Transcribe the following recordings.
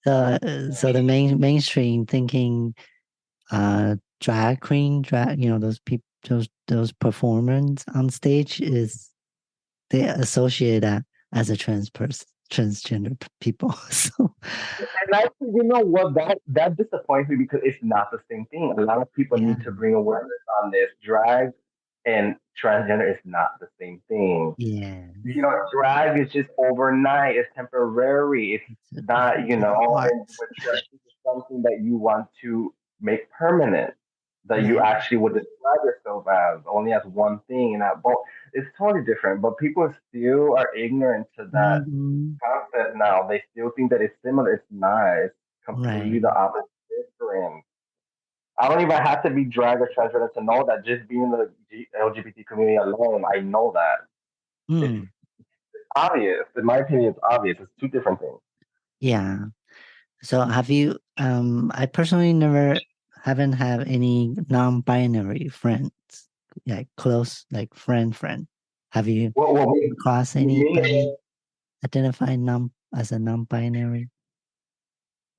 So the mainstream thinking, drag queen, those people, those performers on stage is they associate that as a transgender people. So And actually, you know what? That disappoints me because it's not the same thing. A lot of people yeah, need to bring awareness on this. Drag and transgender is not the same thing. yeah, You know, drag is just overnight. It's temporary. It's it's a not, different you kind of know, art. and with trans is something that you want to make permanent, that you Yeah. actually would describe yourself as only as one thing, and that both. It's totally different. But people still are ignorant to that Hmm. concept now. They still think that it's similar. It's not. It's completely Right. the opposite. Different. I don't even have to be drag or transgender to know that. Just being in the LGBT community alone, I know that. It's Mm, obvious. In my opinion, it's obvious. It's two different things. yeah. So have you I personally never haven't had any non-binary friends, like close, like friend. Have you What come across you anybody mean? identified as a non-binary?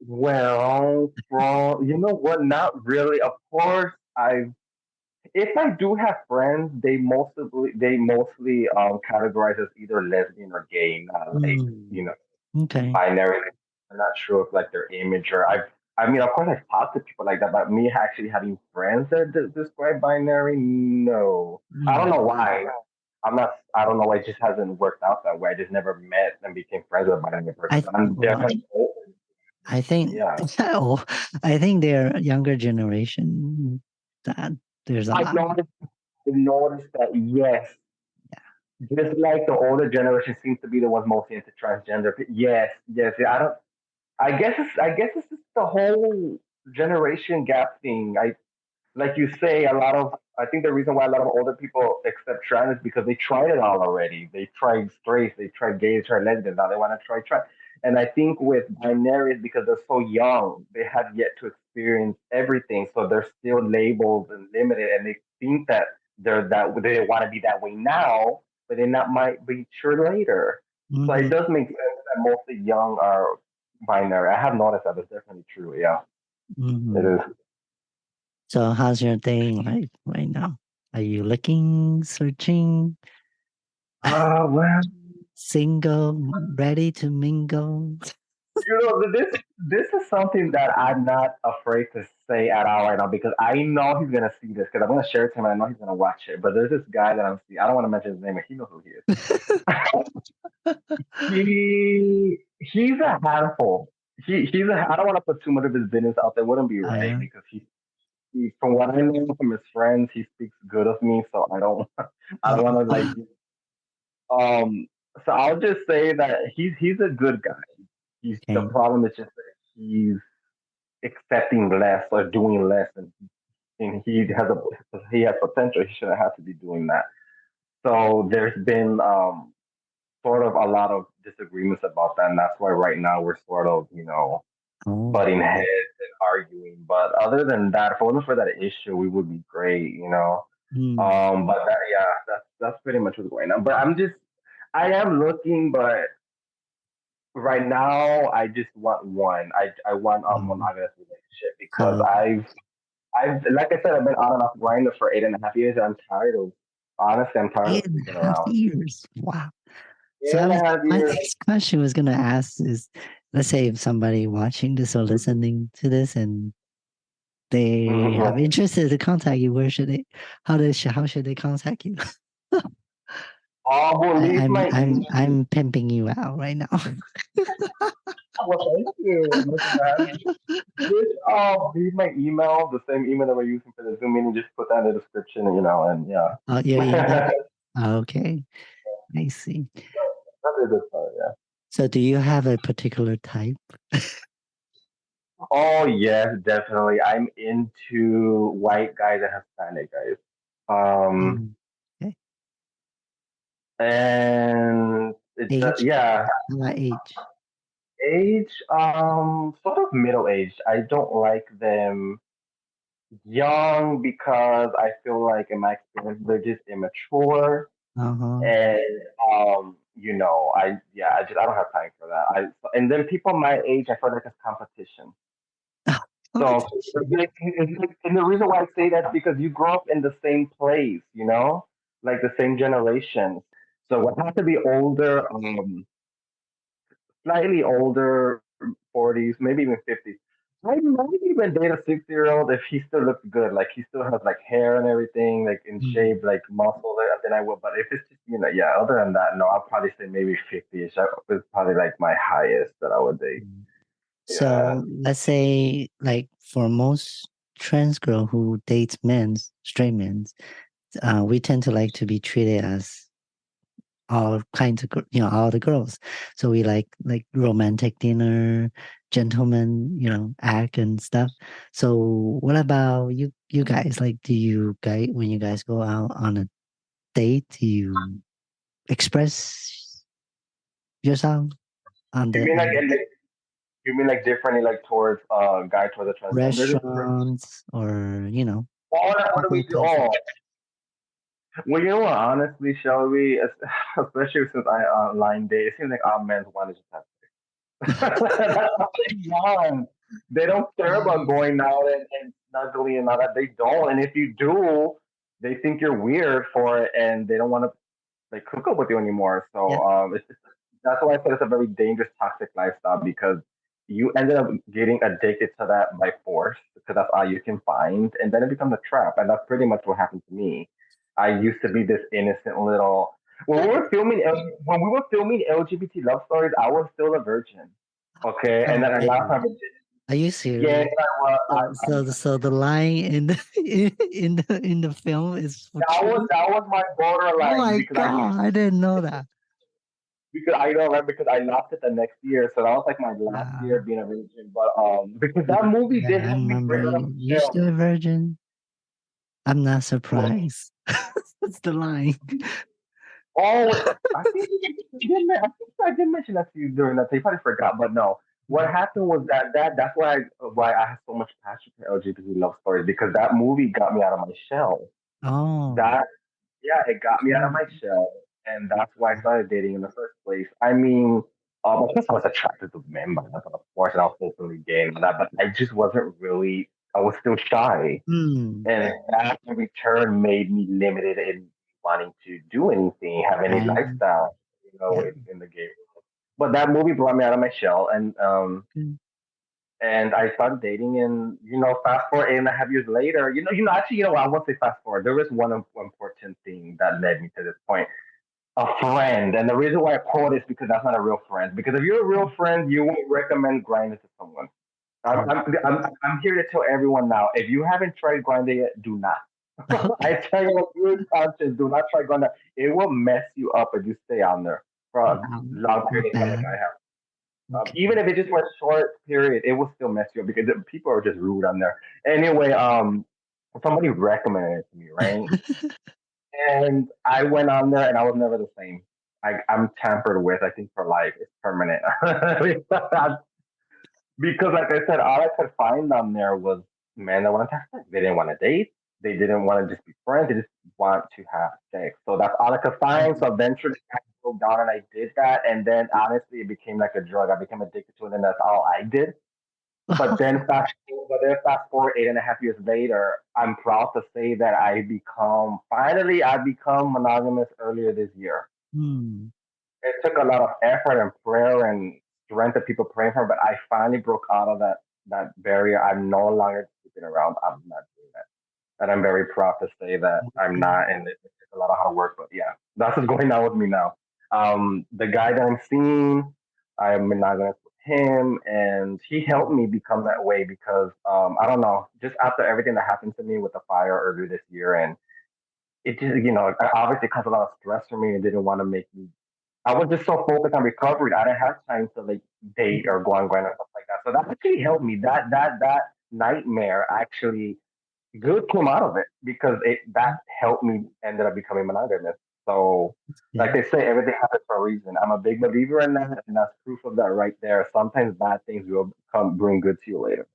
Well, from you know what? Not really. Of course, I if I do have friends, they mostly categorize as either lesbian or gay, not like Mm, you know okay. binary. I'm not sure if like their image or I mean, of course, I've talked to people like that, but me actually having friends that describe binary, no, I don't Mm, know why. I'm not. I don't know. It just hasn't worked out that way. I just never met and became friends with a binary person. I'm well, definitely open. I think Yeah, oh, I think they're younger generation that there's a I've lot. noticed that. Yes, just like the older generation seems to be the ones mostly into transgender. Yes, yes. Yeah, I don't. I guess it's just the whole generation gap thing. Like you say, a lot of I think the reason why a lot of older people accept trans is because they tried it all already. They tried straight, they tried gay, they tried lesbian. Now they want to try trans. And I think with binaries, because they're so young, they have yet to experience everything. So they're still labeled and limited, and they think that they want to be that way now, but they not might be sure later. So it Hmm. does make sense that mostly young are binary. I have noticed that. It's definitely true. Yeah, it Hmm. is. So how's your dating life right now? Are you looking, searching, Well, single, ready to mingle? you know, this is something that I'm not afraid to say at all right now because I know he's gonna see this because I'm gonna share it to him and I know he's gonna watch it. But there's this guy that I'm seeing. I don't want to mention his name, but he knows who he is. He's a handful. He's a. I don't want to put too much of his business out there. Wouldn't be Oh right yeah. because he from what I know from his friends, he speaks good of me. So I don't I don't want to like Oh, um. So I'll just say that he's a good guy. He's the okay. problem is just that he's accepting less or doing less, and he has potential. He shouldn't have to be doing that. So there's been sort of a lot of disagreements about that, and that's why right now we're sort of Oh. butting heads and arguing. But other than that, if it wasn't for that issue, we would be great, you know. Hmm. But yeah, that's pretty much what's going on. But I am looking, but right now I just want one. I want a Oh. monogamous relationship because So I've like I said, I've been on and off Grindr for 8.5 years. And I'm tired of honestly, I'm tired of eight and sleeping a half around. years. Wow. So Eight and a half my years. next question was gonna ask is, let's say if somebody watching this or listening to this and they have Mhm. interested to contact you, where should they? How should they contact you? Oh, well, I, leave I'm my I'm email. I'm pimping you out right now. Well, thank you, Mr. Man. Just leave my email, the same email that we're using for the Zoom meeting. Just put that in the description, and yeah. Oh, your email. That Okay, I see. is it, yeah. So, do you have a particular type? Oh yes, definitely. I'm into white guys and Hispanic guys. Um, Mm, okay. and Age? yeah, How about age? age, sort of middle aged. I don't like them young because I feel like in my experience they're just immature Uh huh. and I don't have time for that. And then people my age, I feel like it's competition. So, and the reason why I say that is because you grow up in the same place, like the same generation. So we have to be older, slightly older, 40s, maybe even 50s. I might even date a 60-year-old if he still looks good. Like he still has like hair and everything, like in Mm, shape, like muscle. Then I will. But if it's just yeah. Other than that, no. I'll probably say maybe 50ish. Is probably like my highest that I would date. mm. Yeah. So let's say, like for most trans girl who dates men's straight men's, we tend to like to be treated as all kinds of all the girls. So we like romantic dinner, gentleman, act and stuff. So what about you guys? Like, do you guys when you guys go out on a date, do you express yourself on You the mean like you mean like differently, like towards guy towards a transgender? restaurants or What do we public do? places? Well, you know what? Honestly, Shelby, especially since I online date, it seems like our men's want to just have That's all they want. They don't care about Um, going out and snuggling and all that. They don't. And if you do, they think you're weird for it, and they don't want to like hook up with you anymore. yeah. So that's why I said it's a very dangerous, toxic lifestyle because you ended up getting addicted to that by force because that's all you can find, and then it becomes a trap. And that's pretty much what happened to me. I used to be this innocent little. When we were filming LGBT love stories, I was still a virgin. Okay, and Oh, then I lost my wait. virginity. Are you Yes, serious? I was. So the line in the in the film is for true? That was my Oh borderline my God, I didn't know that. because I know right because I lost it the next year, so that was like my last year Wow. being a virgin. But because that movie Yeah, did I help me remember break out of you. my You shell. still a virgin? I'm not Well, surprised. That's the line. oh, I think I did mention that to you during that. So you probably forgot, but no. What happened was that's why I have so much passion for LGBT love stories because that movie got me out of my shell. Oh, That Yeah, it got me out of cool. my shell, and that's why I started dating in the first place. I mean, of course, I was attracted to men, but of course, and I was openly gay and that, but I just wasn't really. I was still shy, Hmm. and that in return made me limited in wanting to do anything, have any Um, lifestyle, yeah. in the gay world. But that movie brought me out of my shell, Mm. and I started dating, and fast forward 8.5 years later, actually, I won't say fast forward. There was one important thing that led me to this point. A friend, and the reason why I quote is because that's not a real friend. Because if you're a real friend, you won't recommend Grindr to someone. I'm, Oh. I'm, I'm here to tell everyone now. If you haven't tried Grindr yet, do not. I Okay. tell you, you're conscious. Do not try Grindr. It will mess you up if you stay on there for a Wow. long That period of time, like bad. I have. Okay. Even if it's just for a short period, it will still mess you up because people are just rude on there. Anyway, somebody recommended it to me, right? And I went on there and I was never the same. I'm tampered with, I think, for life. It's permanent. Because, like I said, all I could find on there was men that want to have sex. They didn't want to date. They didn't want to just be friends. They just want to have sex. So that's all I could find. So eventually I broke down and I did that. And then honestly, it became like a drug. I became addicted to it. And that's all I did. But then fast forward 8.5 years later, I'm proud to say that I become monogamous earlier this year. Hmm. It took a lot of effort and prayer and strength of people praying for me, but I finally broke out of that barrier. I'm no longer sleeping around. I'm not doing that. And I'm very proud to say that I'm Okay. not, and it took a lot of hard work, but yeah, that's what's going on with me now. The guy that I'm seeing, I'm monogamous with him, and he helped me become that way because I don't know, just after everything that happened to me with the fire earlier this year, and it just obviously caused a lot of stress for me and didn't want to make me. I was just so focused on recovery, I didn't have time to like date or go on grind or stuff like that. So that actually helped me. That nightmare actually good came out of it because it that helped me ended up becoming monogamous. So, like Good. they say, everything happens for a reason. I'm a big believer in that, and that's proof of that right there. Sometimes bad things will come bring good to you later.